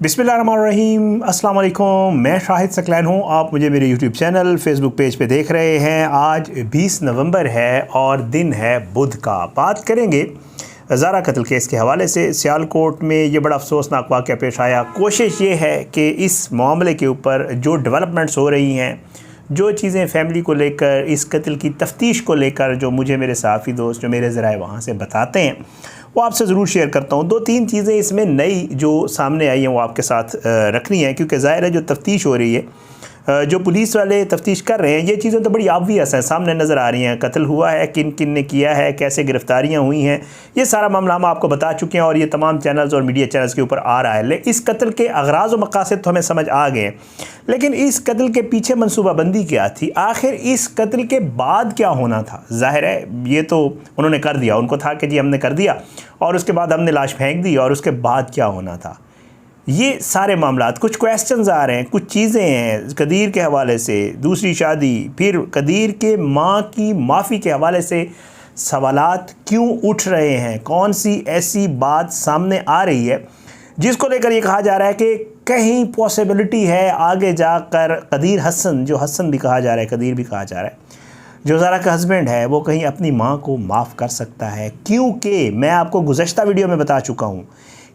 बिस्मिल्लाहिर्रहमानिर्रहीम, अस्सलाम वालेकुम। मैं शाहिद सकलैन हूँ। आप मुझे मेरे यूट्यूब चैनल फेसबुक पेज पे देख रहे हैं। आज 20 नवंबर है और दिन है बुध का। बात करेंगे ज़ारा कत्ल केस के हवाले से। सियालकोट में ये बड़ा अफसोसनाक वाक़या पेश आया। कोशिश ये है कि इस मामले के ऊपर जो डेवलपमेंट्स हो रही हैं, जो चीज़ें फैमिली को लेकर, इस कत्ल की तफ्तीश को लेकर, जो मुझे मेरे सहाफ़ी दोस्त जो मेरे ज़राए वहाँ से बताते हैं, वो आपसे ज़रूर शेयर करता हूँ। 2-3 चीज़ें इसमें नई जो सामने आई हैं वो आपके साथ रखनी है, क्योंकि ज़ाहिर है जो तफ्तीश हो रही है, जो पुलिस वाले तफ्तीश कर रहे हैं, ये चीज़ें तो बड़ी ऑब्वियस हैं, सामने नज़र आ रही हैं। कत्ल हुआ है, किन किन ने किया है, कैसे गिरफ्तारियाँ हुई हैं, ये सारा मामला हम आपको बता चुके हैं और ये तमाम चैनल्स और मीडिया चैनल्स के ऊपर आ रहा है। इस कत्ल के अगराज़ व मकासद तो हमें समझ आ गए, लेकिन इस कत्ल के पीछे मनसूबाबंदी क्या थी, आखिर इस कत्ल के बाद क्या होना था। ज़ाहिर है ये तो उन्होंने कर दिया, उनको था कि जी हमने कर दिया और उसके बाद हमने लाश फेंक दी, और उसके बाद क्या होना था। ये सारे मामलात, कुछ क्वेश्चंस आ रहे हैं, कुछ चीज़ें हैं कदीर के हवाले से, दूसरी शादी, फिर कदीर के माँ की माफ़ी के हवाले से सवालात क्यों उठ रहे हैं, कौन सी ऐसी बात सामने आ रही है जिसको लेकर ये कहा जा रहा है कि कहीं पॉसिबिलिटी है आगे जाकर कदीर हसन, जो हसन भी कहा जा रहा है, कदीर भी कहा जा रहा है, जो ज़ारा का हस्बैंड है, वो कहीं अपनी माँ को माफ़ कर सकता है। क्योंकि मैं आपको गुज़श्ता वीडियो में बता चुका हूँ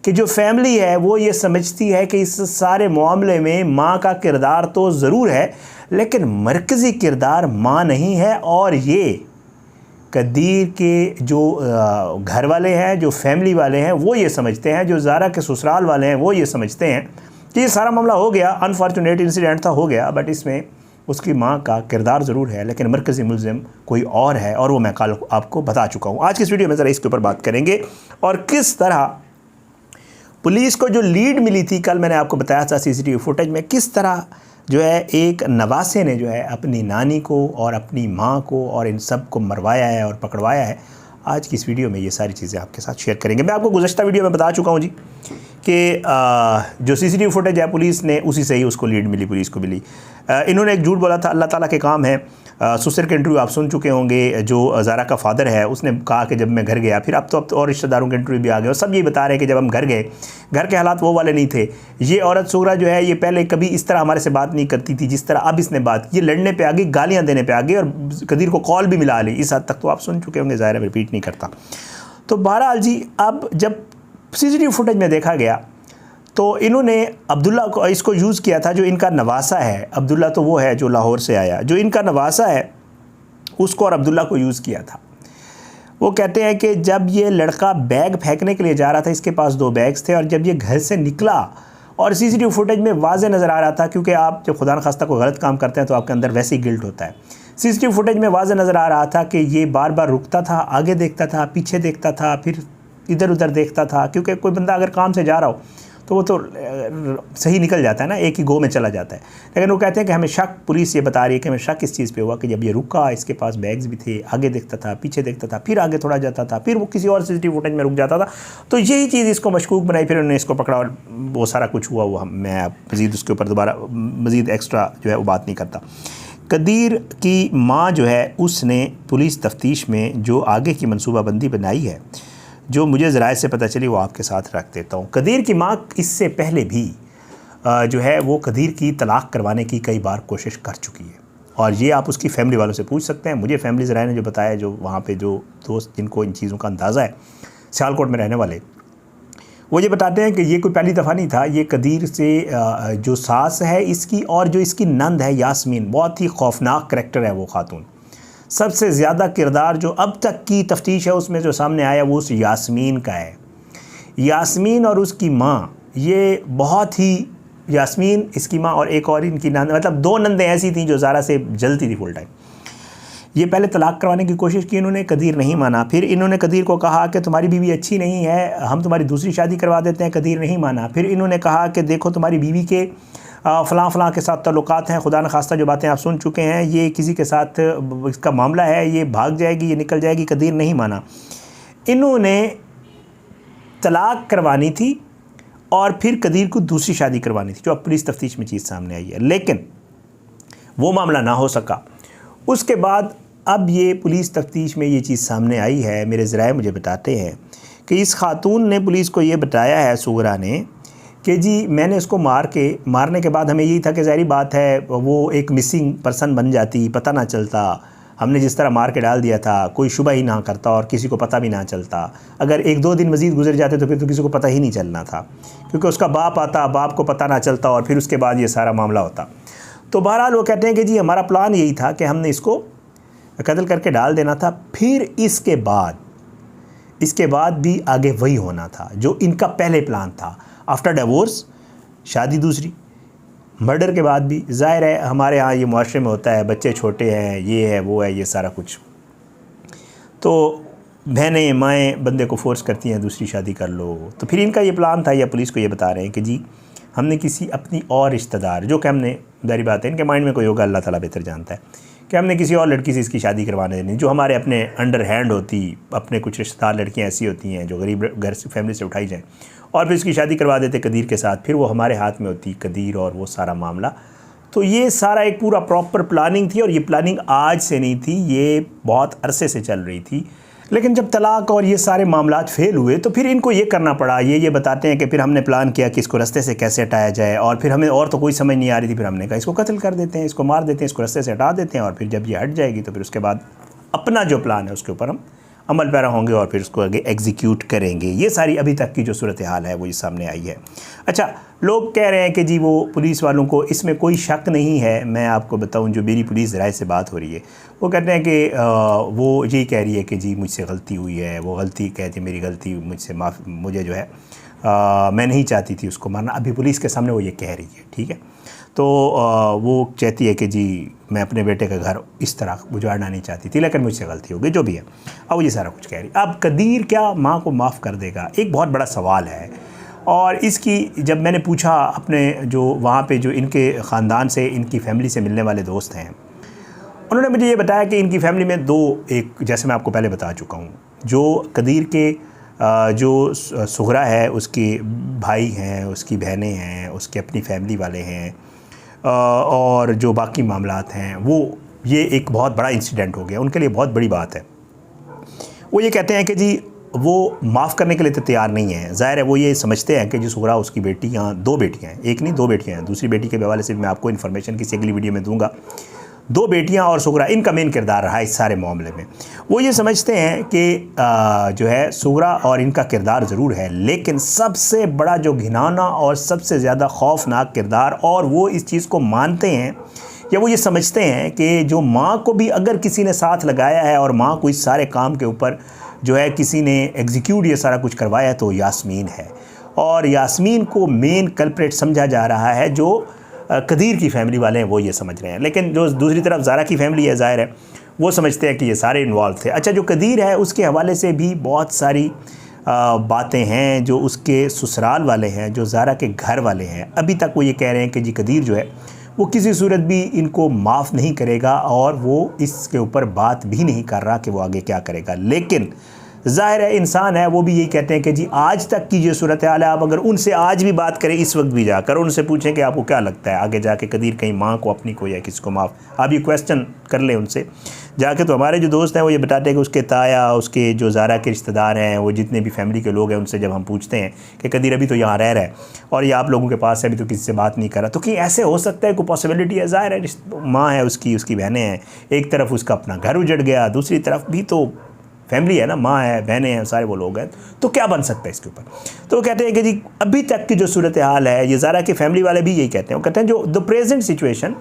कि जो फैमिली है वो ये समझती है कि इस सारे मामले में माँ का किरदार तो ज़रूर है, लेकिन मरकज़ी किरदार माँ नहीं है। और ये कदीर के जो घर वाले हैं, जो फैमिली वाले हैं, वो ये समझते हैं, जो ज़ारा के ससुराल वाले हैं वो ये समझते हैं कि ये सारा मामला हो गया, अनफॉर्चुनेट इंसिडेंट था, हो गया, बट इसमें उसकी माँ का किरदार ज़रूर है, लेकिन मरकज़ी मुल्ज़िम कोई और है, और वो मैं कल आपको बता चुका हूँ। आज की इस वीडियो में ज़रा इसके ऊपर बात करेंगे और किस तरह पुलिस को जो लीड मिली थी, कल मैंने आपको बताया था सीसीटीवी फुटेज में, किस तरह जो है एक नवासे ने जो है अपनी नानी को और अपनी माँ को और इन सब को मरवाया है और पकड़वाया है। आज की इस वीडियो में ये सारी चीज़ें आपके साथ शेयर करेंगे। मैं आपको गुज़श्ता वीडियो में बता चुका हूँ जी कि जो सीसीटीवी फुटेज है पुलिस ने, उसी से ही उसको लीड मिली, पुलिस को मिली। इन्होंने एक झूठ बोला था, अल्लाह ताला के काम है। सुसर के इंटरव्यू आप सुन चुके होंगे। जो ज़ारा का फादर है उसने कहा कि जब मैं घर गया, फिर अब तो और रिश्तेदारों के इंटरव्यू भी आ गए और सब ये बता रहे हैं कि जब हम घर गए, घर के हालात वो वाले नहीं थे। ये औरत सुगरा जो है, ये पहले कभी इस तरह हमारे से बात नहीं करती थी जिस तरह अब इसने बात की। ये लड़ने पे आ गई, गालियाँ देने पे आ गई और कदीर को कॉल भी मिला ली। इस हद तक तो आप सुन चुके होंगे, ज़ाहिर है रिपीट नहीं करता। तो बहरहाल जी, अब जब सीसीटीवी फुटेज में देखा गया तो इन्होंने अब्दुल्ला को इसको यूज़ किया था, जो इनका नवासा है। अब्दुल्ला तो वो है जो लाहौर से आया, जो इनका नवासा है उसको और अब्दुल्ला को यूज़ किया था। वो कहते हैं कि जब ये लड़का बैग फेंकने के लिए जा रहा था, इसके पास 2 बैग्स थे, और जब ये घर से निकला और सीसीटीवी फुटेज में वाज़े नज़र आ रहा था, क्योंकि आप जब खुदा न खास्ता कोई गलत काम करते हैं तो आपके अंदर वैसे ही गिल्ट होता है। सीसीटीवी फुटेज में वाज़े नज़र आ रहा था कि ये बार बार रुकता था, आगे देखता था, पीछे देखता था, फिर इधर उधर देखता था, क्योंकि कोई बंदा अगर काम से जा रहा हो तो वो तो सही निकल जाता है ना, एक ही गो में चला जाता है। लेकिन वो कहते हैं कि हमें शक, पुलिस ये बता रही है कि हमें शक इस चीज़ पे हुआ कि जब ये रुका, इसके पास बैग्स भी थे, आगे देखता था, पीछे देखता था, फिर आगे थोड़ा जाता था, फिर वो किसी और सीसीटीवी फुटेज में रुक जाता था, तो यही चीज़ इसको मशकूक बनाई। फिर उन्होंने इसको पकड़ा और वो सारा कुछ हुआ। वो मैं मज़ीद उसके ऊपर दोबारा मज़ीद एक्स्ट्रा जो है वो बात नहीं करता। कदीर की माँ जो है उसने पुलिस तफ्तीश में जो आगे की मनसूबाबंदी बनाई है, जो मुझे ज़राए से पता चली, वो आपके साथ रख देता हूँ। कदीर की माँ इससे पहले भी जो है वो कदीर की तलाक़ करवाने की कई बार कोशिश कर चुकी है, और ये आप उसकी फैमिली वालों से पूछ सकते हैं। मुझे फैमिली ज़राए ने जो बताया, जो वहाँ पे जो दोस्त जिनको इन चीज़ों का अंदाज़ा है, सियालकोट में रहने वाले, वो ये बताते हैं कि ये कोई पहली दफ़ा नहीं था। ये कदीर से जो सास है इसकी और जो इसकी नंद है यास्मीन, बहुत ही खौफनाक करैक्टर है वो खातून। सबसे ज़्यादा किरदार जो अब तक की तफ्तीश है उसमें जो सामने आया वो उस यास्मीन का है। यास्मीन और उसकी माँ, ये बहुत ही, यास्मीन इसकी माँ और एक और इनकी नंद, मतलब 2 नंदें ऐसी थीं जो ज़ारा से जलती थी फुल टाइम। ये पहले तलाक़ करवाने की कोशिश की इन्होंने, कदीर नहीं माना। फिर इन्होंने कदीर को कहा कि तुम्हारी बीवी अच्छी नहीं है, हम तुम्हारी दूसरी शादी करवा देते हैं, कदीर नहीं माना। फिर इन्होंने कहा कि देखो तुम्हारी बीवी के फ़लाँ फ़लाँ के साथ ताल्लुकात हैं, खुदा न खास्ता जो बातें आप सुन चुके हैं, ये किसी के साथ इसका मामला है, ये भाग जाएगी, ये निकल जाएगी, कदीर नहीं माना। इन्होंने तलाक़ करवानी थी और फिर कदीर को दूसरी शादी करवानी थी, जो अब पुलिस तफ्तीश में चीज़ सामने आई है, लेकिन वो मामला ना हो सका। उसके बाद अब ये पुलिस तफ्तीश में ये चीज़ सामने आई है। मेरे ज़राए मुझे बताते हैं कि इस खातून ने पुलिस को ये बताया है, सुगरा ने, कि जी मैंने उसको मारने के बाद हमें यही था कि ज़ाहिर बात है वो एक मिसिंग पर्सन बन जाती, पता ना चलता, हमने जिस तरह मार के डाल दिया था कोई शुबा ही ना करता और किसी को पता भी ना चलता। अगर 1-2 दिन मज़ीद गुजर जाते तो फिर तो किसी को पता ही नहीं चलना था, क्योंकि उसका बाप आता, बाप को पता ना चलता और फिर उसके बाद ये सारा मामला होता। तो बहरहाल वो कहते हैं कि जी हमारा प्लान यही था कि हमने इसको कत्ल करके डाल देना था, फिर इसके बाद भी आगे वही होना था जो इनका पहले प्लान था। आफ्टर डिवोर्स शादी दूसरी, मर्डर के बाद भी ज़ाहिर है हमारे यहाँ ये मुआशरे में होता है, बच्चे छोटे हैं, ये है वो है, ये सारा कुछ, तो बहनें माएँ बंदे को फोर्स करती हैं दूसरी शादी कर लो। तो फिर इनका ये प्लान था, या पुलिस को ये बता रहे हैं कि जी हमने किसी अपनी और रिश्तेदार, जो कि हमने जारी बात है इनके माइंड में कोई होगा, अल्लाह ताला बेहतर जानता है, कि हमने किसी और लड़की से इसकी शादी करवाने देनी, जो हमारे अपने अंडर हैंड होती, अपने कुछ रिश्तेदार लड़कियां ऐसी होती हैं जो गरीब घर से फैमिली से उठाई जाएँ और फिर इसकी शादी करवा देते कदीर के साथ, फिर वो हमारे हाथ में होती कदीर और वो सारा मामला। तो ये सारा एक पूरा प्रॉपर प्लानिंग थी और ये प्लानिंग आज से नहीं थी, ये बहुत अरसे से चल रही थी। लेकिन जब तलाक और ये सारे मामलात फेल हुए तो फिर इनको ये करना पड़ा। ये बताते हैं कि फिर हमने प्लान किया कि इसको रास्ते से कैसे हटाया जाए, और फिर हमें और तो कोई समझ नहीं आ रही थी, फिर हमने कहा इसको कत्ल कर देते हैं, इसको मार देते हैं, इसको रास्ते से हटा देते हैं, और फिर जब ये हट जाएगी तो फिर उसके बाद अपना जो प्लान है उसके ऊपर हम अमल पैरा होंगे और फिर उसको आगे एग्जीक्यूट करेंगे। ये सारी अभी तक की जो सूरत हाल है वो ये सामने आई है। अच्छा, लोग कह रहे हैं कि जी वो पुलिस वालों को इसमें कोई शक नहीं है। मैं आपको बताऊं, जो मेरी पुलिस ज़राए से बात हो रही है वो कहते हैं कि वो यही कह रही है कि जी मुझसे गलती हुई है, वो गलती कहती मेरी गलती, मुझे जो है मैं नहीं चाहती थी उसको मारना। अभी पुलिस के सामने वो ये कह रही है, ठीक है। तो वो चाहती है कि जी मैं अपने बेटे का घर इस तरह उजाड़ना नहीं चाहती थी, लेकिन मुझसे गलती हो गई, जो भी है। अब ये सारा कुछ कह रही। अब कदीर क्या माँ को माफ़ कर देगा, एक बहुत बड़ा सवाल है। और इसकी जब मैंने पूछा अपने जो वहाँ पे जो इनके ख़ानदान से, इनकी फैमिली से मिलने वाले दोस्त हैं, उन्होंने मुझे ये बताया कि इनकी फैमिली में एक जैसे मैं आपको पहले बता चुका हूँ, जो कदीर के जो सुगरा है उसके भाई हैं, उसकी बहनें हैं, उसके अपनी फैमिली वाले हैं, और जो बाकी मामलात हैं वो, ये एक बहुत बड़ा इंसिडेंट हो गया, उनके लिए बहुत बड़ी बात है। वो ये कहते हैं कि जी वो माफ़ करने के लिए तो तैयार नहीं है। ज़ाहिर है वो ये समझते हैं कि जो सुगरा उसकी बेटियाँ, 2 बेटियाँ हैं, एक नहीं 2 बेटियाँ हैं। दूसरी बेटी के हवाले से भी मैं आपको इन्फॉर्मेशन किसी अगली वीडियो में दूंगा। 2 बेटियां और सुगरा, इनका मेन किरदार रहा इस सारे मामले में। वो ये समझते हैं कि जो है सुगरा और इनका किरदार ज़रूर है, लेकिन सबसे बड़ा जो घिनौना और सबसे ज़्यादा खौफनाक किरदार, और वो इस चीज़ को मानते हैं या वो ये समझते हैं कि जो माँ को भी अगर किसी ने साथ लगाया है और माँ को इस सारे काम के ऊपर जो है किसी ने एग्जीक्यूट ये सारा कुछ करवाया तो यास्मीन है। और यास्मीन को मेन कल्प्रेट समझा जा रहा है, जो कदीर की फैमिली वाले हैं वो ये समझ रहे हैं। लेकिन जो दूसरी तरफ ज़ारा की फैमिली है, ज़ाहिर है वो समझते हैं कि ये सारे इन्वॉल्व थे। अच्छा, जो कदीर है उसके हवाले से भी बहुत सारी बातें हैं, जो उसके ससुराल वाले हैं, जो ज़ारा के घर वाले हैं, अभी तक वो ये कह रहे हैं कि जी कदीर जो है वो किसी सूरत भी इनको माफ़ नहीं करेगा, और वो इसके ऊपर बात भी नहीं कर रहा कि वो आगे क्या करेगा। लेकिन ज़ाहिर है इंसान है, वो भी यही कहते हैं कि जी आज तक की जो सूरत हाल है, आप अगर उनसे आज भी बात करें, इस वक्त भी जाकर उनसे पूछें कि आपको क्या लगता है आगे जाके कदीर कहीं माँ को अपनी को या किसी को माफ़, आप ये क्वेश्चन कर लें उनसे जाके। तो हमारे जो दोस्त हैं वो ये बताते हैं कि उसके ताया, उसके जो ज़ारा के रिश्तेदार हैं, वो जितने भी फैमिली के लोग हैं, उनसे जब हम पूछते हैं कि कदीर अभी तो यहाँ रह रहा है और ये आप लोगों के पास है, अभी तो किसी से बात नहीं कर रहा, तो कहीं ऐसे हो सकता है कोई पॉसिबिलिटी है। ज़ाहिर है माँ है उसकी बहनें हैं, एक तरफ उसका अपना घर उजड़ गया, दूसरी तरफ भी तो फैमिली है ना, माँ है, बहनें हैं, सारे वो लोग हैं, तो क्या बन सकता है इसके ऊपर। तो वो कहते हैं कि जी अभी तक की जो सूरत हाल है, ये ज़ारा की फैमिली वाले भी यही कहते हैं। वो कहते हैं जो द प्रेजेंट सिचुएशन,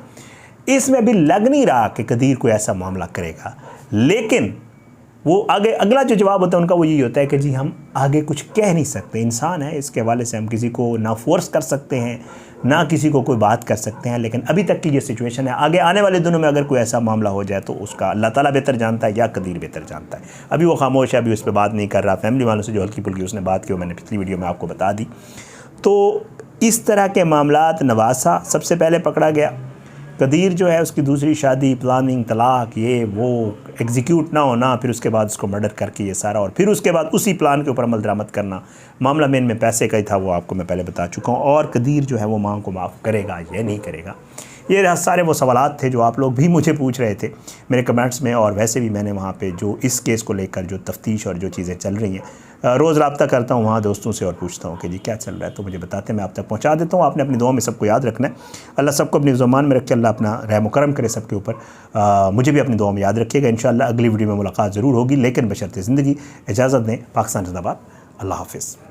इसमें अभी लग नहीं रहा कि कदीर कोई ऐसा मामला करेगा। लेकिन वो आगे अगला जो जवाब होता है उनका वो यही होता है कि जी हम आगे कुछ कह नहीं सकते, इंसान है, इसके हवाले से हम किसी को ना फोर्स कर सकते हैं, ना किसी को कोई बात कर सकते हैं। लेकिन अभी तक की जो सिचुएशन है, आगे आने वाले दिनों में अगर कोई ऐसा मामला हो जाए तो उसका अल्लाह ताला बेहतर जानता है या कदीर बेहतर जानता है। अभी वो खामोश है, अभी उस पर बात नहीं कर रहा। फैमिली वालों से जो हल्की फुल्की उसने बात की वो मैंने पिछली वीडियो में आपको बता दी। तो इस तरह के मामलात, नवासा सबसे पहले पकड़ा गया, कदीर जो है उसकी दूसरी शादी, प्लानिंग, तलाक, ये वो एग्जीक्यूट ना होना, फिर उसके बाद उसको मर्डर करके ये सारा, और फिर उसके बाद उसी प्लान के ऊपर अमल दरामद करना। मामला मेन में पैसे का ही था, वो आपको मैं पहले बता चुका हूँ। और कदीर जो है वो माँ को माफ़ करेगा या नहीं करेगा, ये सारे वो सवालात थे जो आप लोग भी मुझे पूछ रहे थे मेरे कमेंट्स में, और वैसे भी मैंने वहाँ पे जो इस केस को लेकर जो तफ्तीश और जो चीज़ें चल रही हैं रोज़ रब्ता करता हूँ वहाँ दोस्तों से और पूछता हूँ कि जी क्या चल रहा है, तो मुझे बताते हैं, मैं आप तक पहुँचा देता हूँ। आपने अपनी दुआ में सबको याद रखना है। अल्लाह सबको अपनी ज़ुबान में रख के अल्लाह अपना रहम करम करे सबके ऊपर। मुझे भी अपनी दुआ में याद रखिएगा। इंशाअल्लाह अगली वीडियो में मुलाकात ज़रूर होगी, लेकिन बशर्ते ज़िंदगी। इजाज़त दें। पाकिस्तान जिंदाबाद। अल्लाह हाफ़िज़।